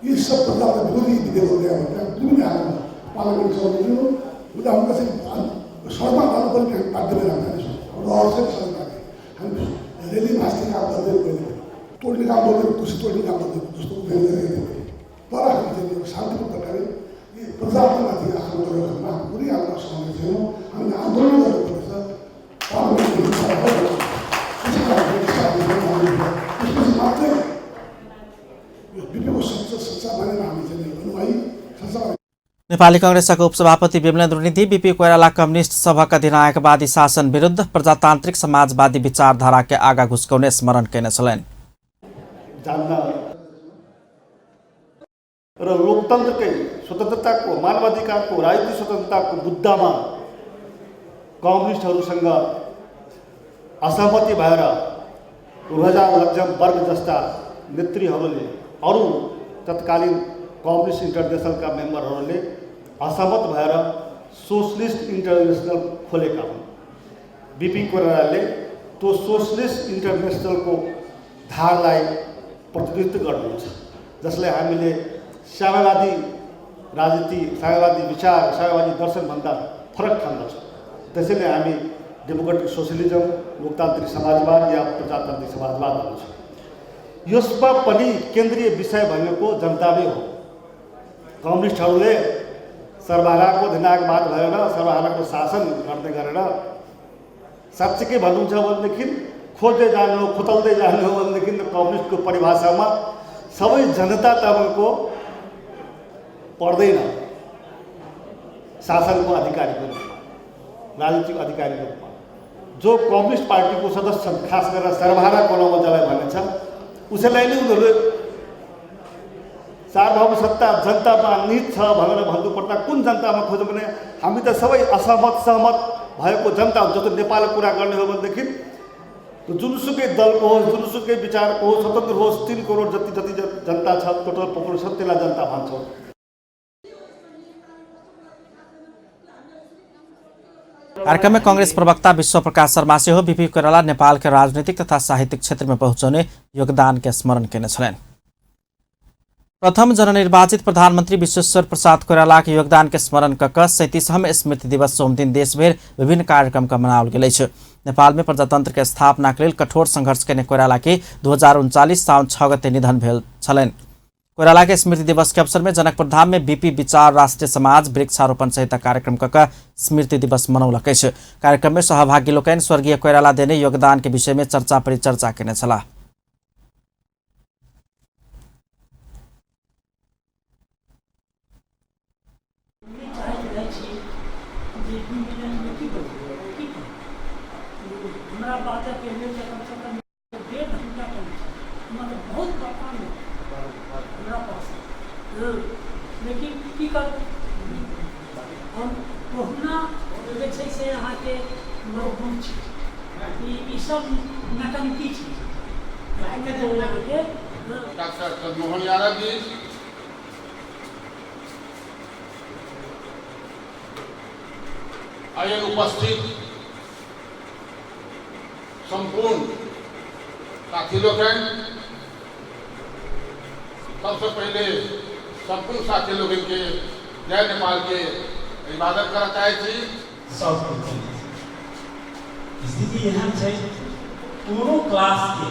यी सब प्रकारका विरोधी विधेयकहरू ल्याएर विभिन्न हालमा पार्लियामेंट चलन दिनु उता हम कसै सडकमा जानुपर्ने बाध्य भएर हामीहरू र अवश्य सरकारले हामी रेली भास्ने काम गर्दै गयौँ, तोड्ने काम गर्दै खुसी तोड्ने काम गर्दै जस्तो उनीहरूले तर हामी चाहिँ शान्तिपूर्ण प्रकारले यी प्रजातन्त्रमाथि आक्रमण गरेर पुरै आफ्नो सहयोग छैनौँ। हामीले आन्दोलन गर्नुपर्छ। नेपाली कांग्रेसका उपसभापति विमलेन्द्र निधि बीपी कोइराला कम्युनिस्ट सभाका अधिनायकवादी शासन विरुद्ध प्रजातान्त्रिक समाजवादी विचारधारा के आगा घुसकौने स्मरण कयने छलनि। र लोकतन्त्रकै स्वतन्त्रताको, मानवाधिकारको, राजनीतिक स्वतन्त्रताको मुद्दामा कम्युनिस्टहरूसँग असहमति भएर रोजा लक्जम वर्ग जस्ता नेतृहरूले अरू तत्कालीन कम्युनिस्ट इन्टरनेसनलका मेम्बरहरूले असहमत भएर सोशलिस्ट इन्टरनेसनल खोलेका हुन्। बीपी कोइरालाले त्यो सोशलिस्ट इन्टरनेसनलको धारलाई प्रतिनिधित्व गर्नुहुन्छ, जसलाई हामीले साम्यवादी राजनीति, साम्यवादी विचार, साम्यवादी दर्शनभन्दा फरक ठान्दछौँ। त्यसैले हामी डेमोक्रेटिक सोशलिज्म, लोकतान्त्रिक समाजवाद या प्रजातान्त्रिक समाजवाद भन्छौँ। यसमा पनि केन्द्रीय विषय भनेको जनता नै हो। कम्युनिस्टहरूले सर्वहाराको अधिनायकवाद भएर सर्वहाराको शासन गर्दै गरेर साँच्चीकै भन्नुहुन्छ भनेदेखि खोज्दै जानु हो, खोतल्दै जानु हो भनेदेखि कम्युनिस्टको परिभाषामा सबै जनता तपाईँको पर्दैन शासनको अधिकारीको रूपमा, राजनीतिक अधिकारीको रूपमा। जो कम्युनिस्ट पार्टीको सदस्य छन्, खास गरेर सर्वहारा कोलामा जसलाई भनिन्छ, उसैलाई नै उनीहरूले सार्वभौम सत्ता जनतामा निहित छ भनेर भन्नुपर्दा कुन जनतामा खोज्यो भने हामी त सबै असहमत सहमत भएको जनता हुन्छ। जस्तो नेपालको कुरा गर्ने हो भनेदेखि जुनसुकै दलको होस्, जुनसुकै विचारको होस्, स्वतन्त्र होस्, 3 करोड जति जनता छ, टोटल पपुलेसन, त्यसलाई जनता भन्छौँ। कार्यक्रम में कांग्रेस प्रवक्ता विश्व प्रकाश शर्मा से हो बीपी कोइराला नेपाल के राजनीतिक तथा साहित्यिक क्षेत्र में पहुंचाने योगदान के स्मरण कयने छलनि। प्रथम जननिर्वाचित प्रधानमन्त्री विश्वेश्वर प्रसाद कोइराला के योगदान के स्मरण कऽ 37वां स्मृति दिवस सोम दिन देशभर विभिन्न कार्यक्रम का मनाओल गेल अछि। नेपाल में प्रजातंत्र के स्थापना के लेल कठोर संघर्ष केने कोइराला के 2039 साउन 6 गते निधन भेल छलनि। कोइराला के स्मृति दिवस के अवसर में जनकपुरधाम में बीपी विचार राष्ट्रिय समाज वृक्षारोपण सहित कार्यक्रम कऽ स्मृति दिवस मनौलक अछि। कार्यक्रम में सहभागी लोकनि स्वर्गीय कोइराला देने योगदान के विषय में चर्चा परिचर्चा केने छलाह। लेकिन की कर हम कोहुना जे छै से अहाँके मरहुम छी ई सब नटंकी छी आइके के डॉक्टर चंद्रमोहन यादव जी आइए उपस्थित संपूर्ण साथी लोग हैं। सबसे पहले संपूर्ण साथी लोग के जय नेपाल के इबादत करना चाहे थी। स्थिति यहाँ है दोनों क्लास के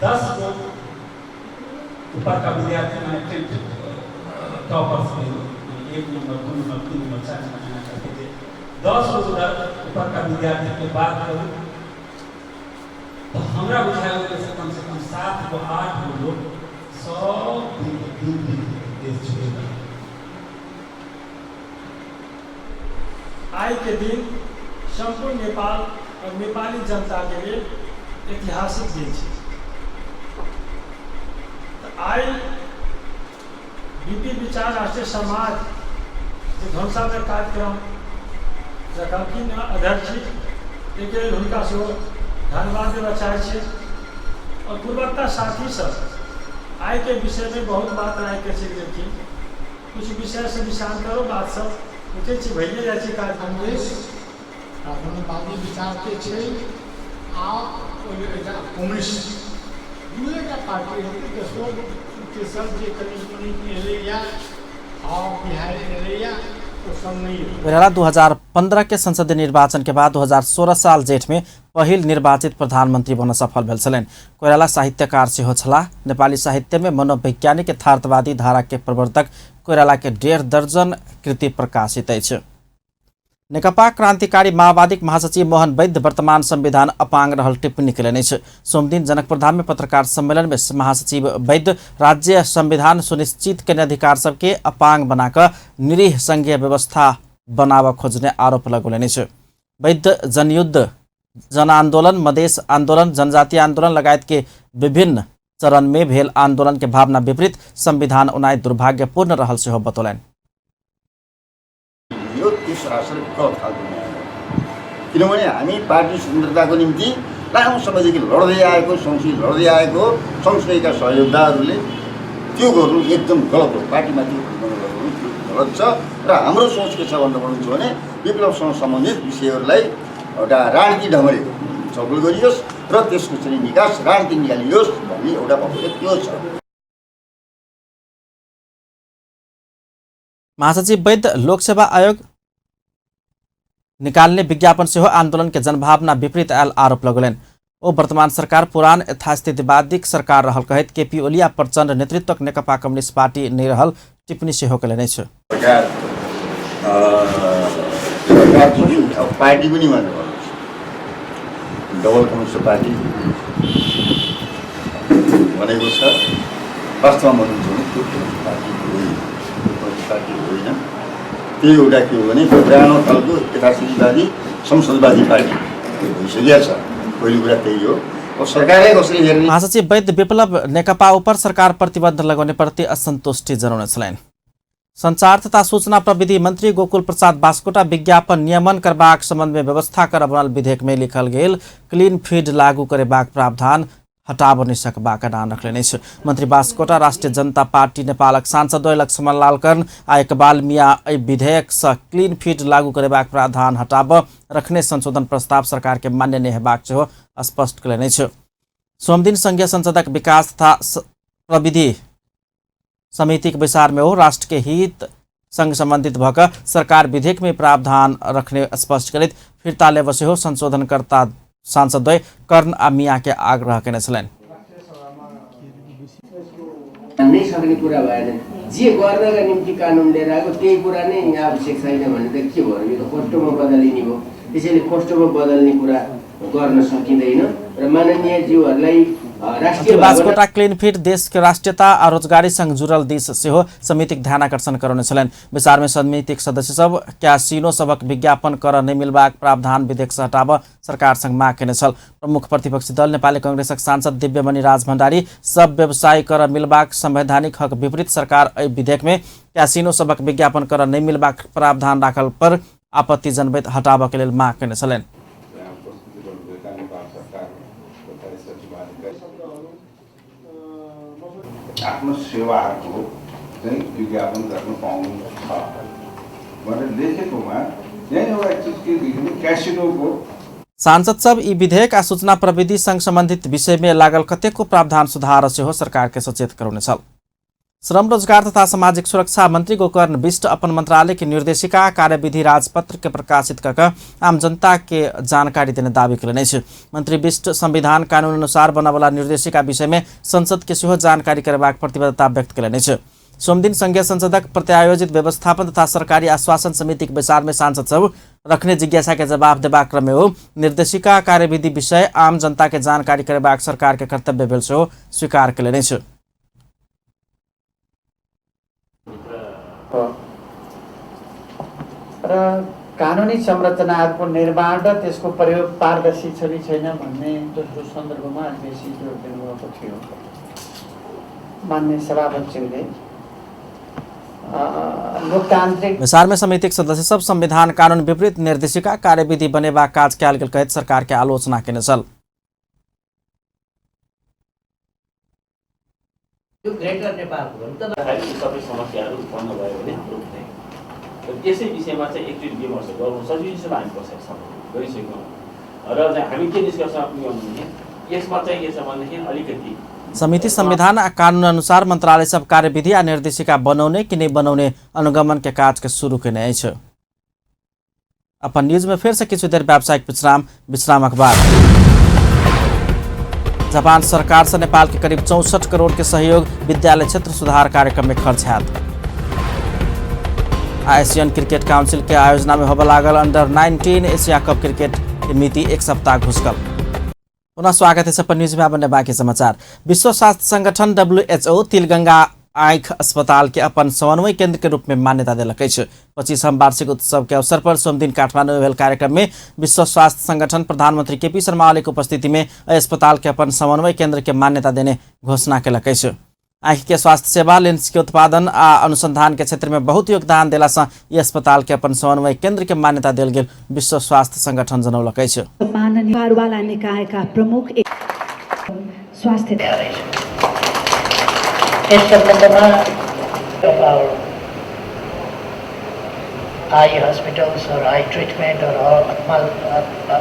10 को ऊपर का विद्यार्थी में टॉपर्स में 1 नंबर 2 नंबर 3 नंबर 4 नंबर करते थे। 10 को ऊपर का विद्यार्थी के बात करूँ तो हमारा बुझाया से कम 7 को 8 को लोग 100 देश छोड़ेगा। आज के दिन संपूर्ण नेपाल और नेपाली जनता के लिए ऐतिहासिक दिन है। तो आज बीपी विचार राष्ट्रीय समाज जो धनुषा में कार्यक्रम रखलखिन अध्यक्ष एक हुनका से धन्यवाद देना चाहे और पूर्वकता साथी सब आय के विषय में बहुत बात राय के चलि कुछ विषय से विषांतरो बात सब पूछे भैया जाए कार्यक्रम धन्यवादी विचार के कम्युनिस्ट दुएटा पार्टी तेसरो तेसर जे कनि एलैया और बिहार एलैया तो सब नहीं। कोइराला 2015 के संसदीय निर्वाचन के बाद 2016 साल जेठ में पहिल निर्वाचित प्रधानमंत्री बन्न सफल भेल छलनि। कोइराला साहित्यकार सेहो छलाह। नेपाली साहित्य में मनोवैज्ञानिक यथार्थवादी धारा के प्रवर्तक कोइराला के 1.5 दर्जन कृति प्रकाशित अछि। नेकपा क्रान्तिकारी माओवादी महासचिव मोहन वैद्य वर्तमान संविधान अपांग रहल टिप्पणी कयलनि अछि। सोमदिन जनकपुरधाम में पत्रकार सम्मेलन में महासचिव वैद्य राज्य संविधान सुनिश्चित करने अधिकार सबके अपांग बनाकर निरीह संघीय व्यवस्था बनाव खोजने आरोप लगौलनि अछि। वैद्य जनयुद्ध, जन आंदोलन, मधेश आंदोलन, जनजातीय आंदोलन लगायत के विभिन्न चरण में भेल आंदोलन के भावना विपरीत संविधान उनाइ दुर्भाग्यपूर्ण रहल सेहो बतौलनि। किनभने हामी पार्टी सुन्दरताको निम्ति लामो समयदेखि लड्दै आएको सँगसँगै लड्दै आएको सँगसँगैका सहयोगदाहरूले त्यो गर्नु एकदम गलत हो। पार्टीमाथि गलत छ र हाम्रो सोच के छ भनेर भन्नुहुन्छ भने विप्लवसँग सम्बन्धित विषयहरूलाई एउटा राजनीति ढङ्गले छलफल गरियोस् र त्यसको चाहिँ निकास राजनीति निकालियोस् भन्ने एउटा भनाइ त्यो छ। महासचिव वैद्य लोकसेवा आयोग निकालने विज्ञापन से हो आंदोलन के जनभावना विपरीत आयल आरोप लगौलनि। ओ वर्तमान सरकार पुरान यथास्थितिवादी सरकार रहल कहैत केपी ओली आ प्रचण्ड नेतृत्वक नेकपा कम्युनिस्ट पार्टी नहीं रहल टिप्पणी सेहो कयलनि अछि। पार्टी पनि डबल कम्युनिस्ट पार्टी भनेको छ। वास्तवमा भन्नुहुन्छ भने पार्टी होइन, त्यही एउटा के हो भने पुरानो खालको यथास्थितिवादी संसदवादी पार्टी भइसकेको छ। पहिलो कुरा त्यही हो। अब सरकारले कसरी हेर्ने। महासचिव वैद्य विप्लव नेकपा उपर सरकार प्रतिबद्ध लगाउने प्रति असन्तुष्टि जनाउन छलनि। संचार तथा सूचना प्रविधि मंत्री गोकुल प्रसाद बास्कोटा विज्ञापन नियमन करबाक संबंध में व्यवस्था कर बनल विधेयक में लिखल गेल क्लीन फीड लागू करेबाक प्रावधान हटाब नहीं सकबाक ऐलान रखलनि अछि। मंत्री बास्कोटा राष्ट्रीय जनता पार्टी नेपालक सांसद लक्ष्मण लालकर्ण आ इकबाल मिया एहि विधेयक से क्लीन फीड लागू करेबाक प्रावधान हटाब रखने संशोधन प्रस्ताव सरकार के मान्य नहीं हेबाक सेहो स्पष्ट कयलनि अछि। सोमदिन संघीय संसदक विकास तथा प्रविधि समिति के विचार में हो राष्ट्र के हित संग संबंधित भक सरकार विधेयक में प्रावधान रखने स्पष्ट करित फिर्ता लेबसे हो संशोधनकर्ता सांसदद्वय कर्ण आ मिया के आग्रह केने छलैन। नै सक्ने कुरा भएन, जे गर्नका निम्ति कानुन लिएर आएको त्यही कुरा नै आवश्यक छैन भने त के भयो, यो त कष्टमा बदलिने भयो। त्यसैले कष्टमा बदल्ने कुरा गर्न सकिँदैन र माननीय ज्यूहरूलाई राष्ट्रिय बास्कोटा क्लीन फिट देश के राष्ट्रीयता और रोजगारी संग जुड़ल देश से हो समिति ध्यान आकर्षण कराउने छलैन। विचार में समिति सदस्य सब क्यासिनो सबक विज्ञापन कर नहीं मिलबाक प्रावधान विधेयक से हटाव सरकार संग माग केने छल। प्रमुख प्रतिपक्षी दल नेपाली कांग्रेसक सांसद दिव्यमणि राज भण्डारी सब व्यवसाय कर मिलबाक संवैधानिक हक विपरीत सरकार एहि विधेयक में क्यासिनो सबक विज्ञापन कर नहीं मिलबाक प्रावधान राखल पर आपत्ति जनबैत हटाव के लेल माग केने छलैन। आफ्नो सेवाहरूको चाहिँ विज्ञापन गर्न पाउनु छ भनेर लेखेकोमा यहाँ एउटा चिज के देखिने क्यासिनोको सांसद सब ई विधेयक आ सूचना प्रविधि संग संबंधित विषय में लागल कतेको प्रावधान सुधार से हो सरकार के सचेत कराउने छल। श्रम रोजगार तथा सामाजिक सुरक्षा मंत्री गोकर्ण बिष्ट अपन मंत्रालय की निर्देशिका कार्यविधि राजपत्र के प्रकाशित कर आम जनता के जानकारी देने दावी करेने छे। मंत्री बिष्ट संविधान कानून अनुसार बनवाला निर्देशिका विषय में संसद के सेहो जानकारी करबाक प्रतिबद्धता व्यक्त करेने छे। सोमदिन संघीय संसदक प्रत्यायोजित व्यवस्थापन तथा सरकारी आश्वासन समिति के विचार में सांसद सब रखने जिज्ञासा के जवाब देबाक क्रम में हो निर्देशिका कार्यविधि विषय आम जनता के जानकारी करबाक सरकार के कर्तव्य भेल से स्वीकार करेने छे। र कानुनी संरचनाहरूको निर्माण र त्यसको प्रयोग पारदर्शी छ कि छैन भन्ने जस्तो सन्दर्भमा बेसी जोड दिनुभएको थियो। मान्य सभापतिज्यूले लोकतान्त्रिक विचार में समिति सदस्य सब संविधान कानून विपरीत निर्देशिका कार्यविधि बनेबा काज कयल गेल कहैत सरकार के आलोचना केने छल। यो ग्रेटर नेपालको सबै समस्याहरू उत्पन्न भयो भने हाम्रो हुँदैन। त्यसै विषयमा चाहिँ एकचोटि विमर्श गर्नु सजिलो हामी बसेका गरिसक्यौँ र हामी के निष्कर्षमा पुग्यौँ भने यसमा चाहिँ के छ भनेदेखि अलिकति समिति संविधान आ कानून अनुसार मंत्रालय सब कार्यविधि आ निर्देशिका बनाउने कि नहीं बनाउने अनुगमन के काज के शुरू केने अछि। अपन न्यूज में फिर से किछु देर व्यावसायिक विश्राम अखबार। जापान सरकार से नेपाल के करीब 64 करोड़ के सहयोग विद्यालय क्षेत्र सुधार कार्यक्रम में खर्च हैत। एशियन क्रिकेट काउंसिल के आयोजना में होबे लागल अंडर-19 एशिया कप क्रिकेट की मिति एक सप्ताह घुसकल। पुनः स्वागत है सपन न्यूज में। अब बाकी समाचार। विश्व स्वास्थ्य संगठन WHO तिलगंगा आँख अस्पताल के अपन समन्वय केंद्र के रूप में मान्यता दिलक। 25वां वार्षिक उत्सव के अवसर पर सोमदिन काठमांडू में भेल कार्यक्रम में विश्व स्वास्थ्य संगठन प्रधानमंत्री KP शर्मा ओली के उपस्थिति में अस्पताल के अपन समन्वय केंद्र के मान्यता देने घोषणा कलक। आँख के स्वास्थ्य सेवा लेंस के उत्पादन आ अनुसंधान के क्षेत्र में बहुत योगदान देला से ये अस्पताल के अपन समन्वय केंद्र के मान्यता दिल गेल विश्व स्वास्थ्य संगठन जनौलक। माननीय निकाय का प्रमुख स्वास्थ्य इस संबंधमा आई हॉस्पिटल्स और आई ट्रीटमेंट और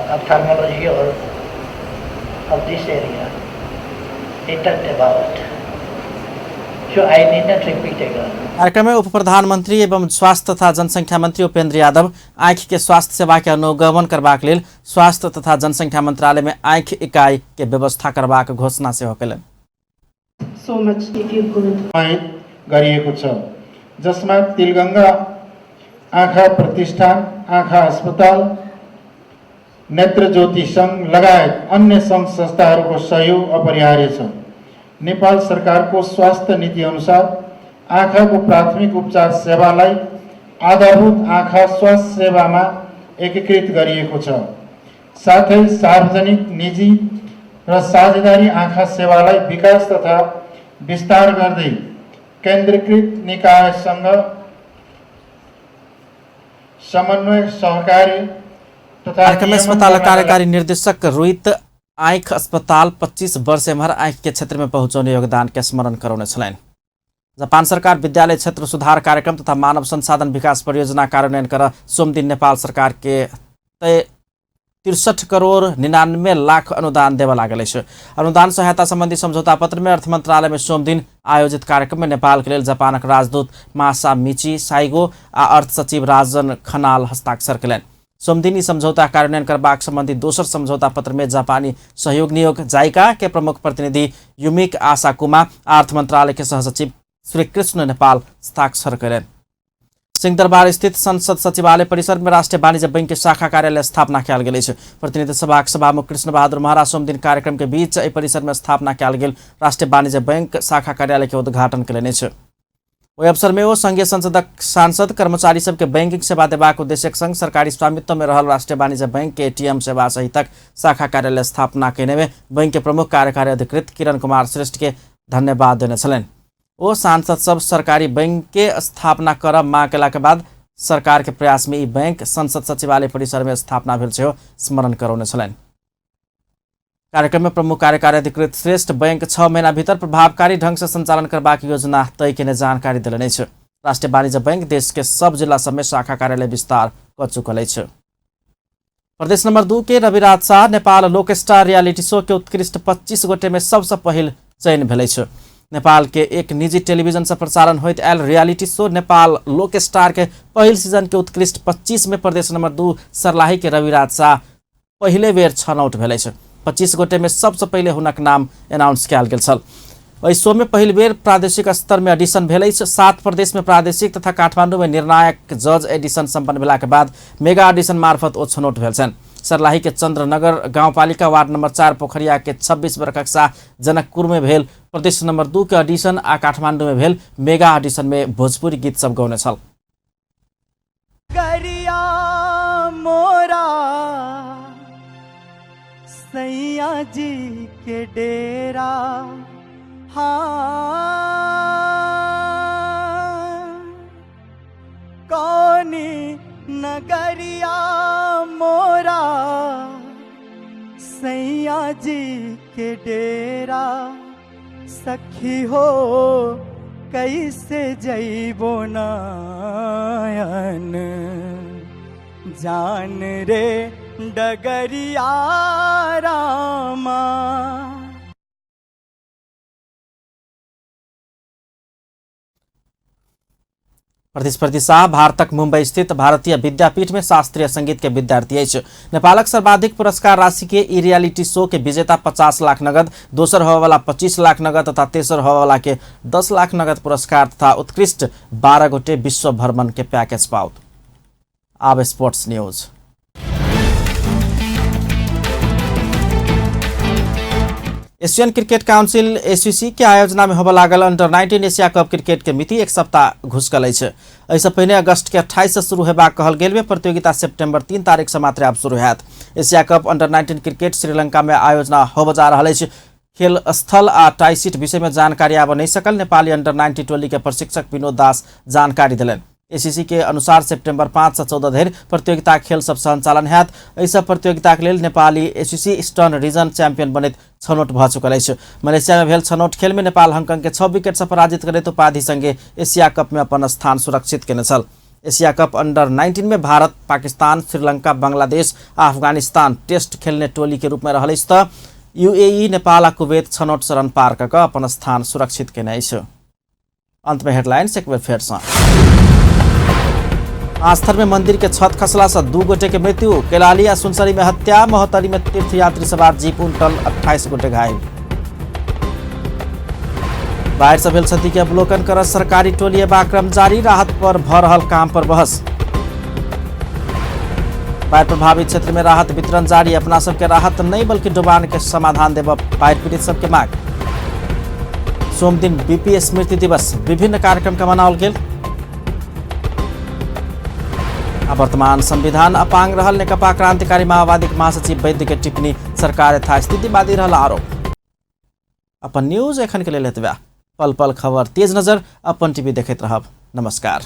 ऑप्थेल्मोलॉजी और of this area they talked about, so I need not repeat again. कार्यक्रम में उप प्रधानमंत्री एवं स्वास्थ्य तथा जनसंख्या मंत्री उपेंद्र यादव आँख के स्वास्थ्य सेवा के अनुगमन करबाक लेल स्वास्थ्य तथा जनसंख्या मंत्रालय में आँख इकाई के व्यवस्था करबाक घोषणा सेहो कयलनि। So much if you could गरिएको छ, जसमा तिलगंगा आँखा प्रतिष्ठान, आँखा अस्पताल, नेत्र ज्योति संघ लगायत अन्य संघ संस्थाहरूको सहयोग अपरिहार्य छ। नेपाल सरकारको स्वास्थ्य नीति अनुसार आँखाको प्राथमिक उपचार सेवालाई आधारभूत आँखा स्वास्थ्य सेवामा एकीकृत गरिएको छ। साथै सार्वजनिक, निजी र साझेदारी आँखा सेवालाई विकास तथा विस्तार गर्दै केन्द्रीकृत निकायसँग समन्वय सहकारी तथा कार्यक्रम में अस्पताल कार्यकारी निर्देशक रोहित आँख अस्पताल 25 वर्ष एम्हर आँख के क्षेत्र में पहुंचाउने योगदान के स्मरण कराउने छलैन। जापान सरकार विद्यालय क्षेत्र सुधार कार्यक्रम तथा मानव संसाधन विकास परियोजना कार्यान्वयन कर सोमदिन नेपाल सरकार के तय 63 करोड़ 99 लाख अनुदान देवा लागल अछि। अनुदान सहायता सम्बन्धी सम्झौता पत्र में अर्थ मंत्रालय में सोम दिन आयोजित कार्यक्रम में नेपाल के लेल जापानक राजदूत मासामिची साइगो आ अर्थ सचिव राजन खनाल हस्ताक्षर कयलनि। सोम दिन ई समझौता कार्यान्वयन करबाक सम्बन्धी दोसर समझौता पत्र में जापानी सहयोग नियोग जाइका के प्रमुख प्रतिनिधि युमिक आसाकुमा अर्थ मंत्रालय के सहसचिव श्रीकृष्ण नेपाल हस्ताक्षर कयलनि। सिंहदरबार स्थित संसद सचिवालय परिसर में राष्ट्रीय वाणिज्य बैंक के शाखा कार्यालय स्थापना कयल गेल अछि। प्रतिनिधि सभा के सभामुख कृष्ण बहादुर महाराज सोम दिन कार्यक्रम के बीच एहि परिसर में स्थापना कयल गेल राष्ट्रीय वाणिज्य बैंक शाखा कार्यालय के उद्घाटन कयलनि अछि। ओहि अवसर में ओ संघीय संसदक सांसद कर्मचारी सबके बैंकिंग सेवा देबाक उद्देश्यक संग सरकारी स्वामित्व में रहल राष्ट्रीय वाणिज्य बैंक के एटीएम सेवा सहितक शाखा कार्यालय स्थापना कयने में बैंक के प्रमुख कार्यकारी अधिकृत किरण कुमार श्रेष्ठ के धन्यवाद देने छलनि। ओ सांसद सब सरकारी बैंक के स्थापना करब मांग केला के बाद सरकार के प्रयास में ई बैंक संसद सचिवालय परिसर में स्थापना भेल सेहो स्मरण करौने छलनि। कार्यक्रम में प्रमुख कार्यकारी अधिकृत श्रेष्ठ बैंक 6 महीना भीतर प्रभावकारी ढंग से संचालन करबाक योजना तय केने जानकारी देलनि अछि। राष्ट्रीय वाणिज्य बैंक देश के सब जिला सब में शाखा कार्यालय विस्तार कर चुकल अछि। प्रदेश नंबर 2 के रविराज शाह नेपाल लोक स्टार रियलिटी शो के उत्कृष्ट 25 गोटे में सबसे पहिल चयन भेल अछि। नेपाल के एक निजी टेलीविजन से प्रसारण होइत आयल रियलिटी शो नेपाल लोक स्टार के पहिल सीजन के उत्कृष्ट 25 में प्रदेश नंबर 2 सर्लाही के रविराज शाह पहिले बेर छनौट भेल अछि। 25 गोटे में सबसे पहिले हुनक नाम एनाउंस कयल गेल छल। एहि शो में पहिल बेर प्रादेशिक स्तर में ऑडिशन भेल अछि। 7 प्रदेश में प्रादेशिक तथा काठमांडू में निर्णायक जज एडिशन संपन्न भेला के बाद मेगा ऑडिशन मार्फत ओ छनौट भेल छन्। सर्लाही के चंद्रनगर गाउँपालिका वार्ड नंबर 4 पोखरिया के 26 वर्षक शाह जनकपुर में भेल प्रदेश नंबर 2 के ऑडिशन आ काठमांडू में भेल मेगा ऑडिशन में भोजपुरी गीत सब गौने छल। गरिया मोरा सैया जी के डेरा हाँ कौनी नगरिया मोरा सैया जी के डेरा सखी हो कैसे जइबो नयन जान रे डगरिया रामा। प्रतिस्पर्धी शाह भारतक मुंबई स्थित भारतीय विद्यापीठ में शास्त्रीय संगीत के विद्यार्थी अछि। नेपालक सर्वाधिक पुरस्कार राशि के ई रियलिटी शो के विजेता 50 लाख नगद, दोसर होवे वाला 25 लाख नगद तथा तेसर होवे वाला के 10 लाख नगद पुरस्कार तथा उत्कृष्ट 12 गोटे विश्व भ्रमण के पैकेज पाउत। अब sports news. Asian cricket council ACC के आयोजना में होबे लागल अंडर-19 एशिया कप क्रिकेट के मिति एक सप्ताह घुसकल अछि। एहिसँ पहिने अगस्त के 28 से शुरू हेबाक कहल गेल में प्रतियोगिता सितंबर 3 तारीख से मात्र आब शुरू हैत। Asia cup under-19 cricket Sri Lanka में आयोजना होबे जा रहल अछि। खेल स्थल आ टाई सीट विषय में जानकारी आब नहीं सकल नेपाली अंडर-19 टोली के प्रशिक्षक विनोद दास जानकारी दिलनि। एसीसी के अनुसार सितंबर 5 से 14 धरि प्रतियोगिता खेल सब संचालन हैत। एहि प्रतियोगिता के लेल Nepali ACC eastern region champion बनैत छनौट भ चुकल अछि। मलेशिया में भेल छनौट खेल में नेपाल हांगकांग के 6 विकेट से पराजित करैत उपाधि संगे एशिया कप में अपन स्थान सुरक्षित केने छल। एशिया कप अंडर-19 में भारत, पाकिस्तान, श्रीलंका, बांग्लादेश आ अफगानिस्तान टेस्ट खेलने टोली के रूप में रहल अछि त यूएई, नेपाल आ कुवैत छनौट चरण पार क अपन स्थान सुरक्षित केने अछि। अंत में हेडलाइंस एक बेर फेर सँ। आस्थर में मंदिर के छत खसला से 2 गोटे के मृत्यु, कैलाली आ सुनसरी में हत्या, महोत्तरी में तीर्थयात्री सवार जीप उल्टल, 28 गोटे घायल। बाढ़ से भेल क्षति के अवलोकन कर सरकारी टोली कार्यक्रम जारी, राहत पर भ रहल काम पर बहस। बाढ़ प्रभावित क्षेत्र में राहत वितरण जारी, अपना सबके राहत नहीं बल्कि डुबान के समाधान देव बाढ़ पीड़ित सबके मांग। सोम दिन बीपी स्मृति दिवस, विभिन्न कार्यक्रम का मनाओल गेल। वर्तमान संविधान अपांग रहल नेकपा क्रांतिकारी माओवादी महासचिव वैद्य के टिप्पणी, सरकार यथास्थितिवादी रहल आरोप। अपन न्यूज एखन के लेल एतबे। पल पल खबर तेज नजर अपन टीवी देखैत रहब। नमस्कार।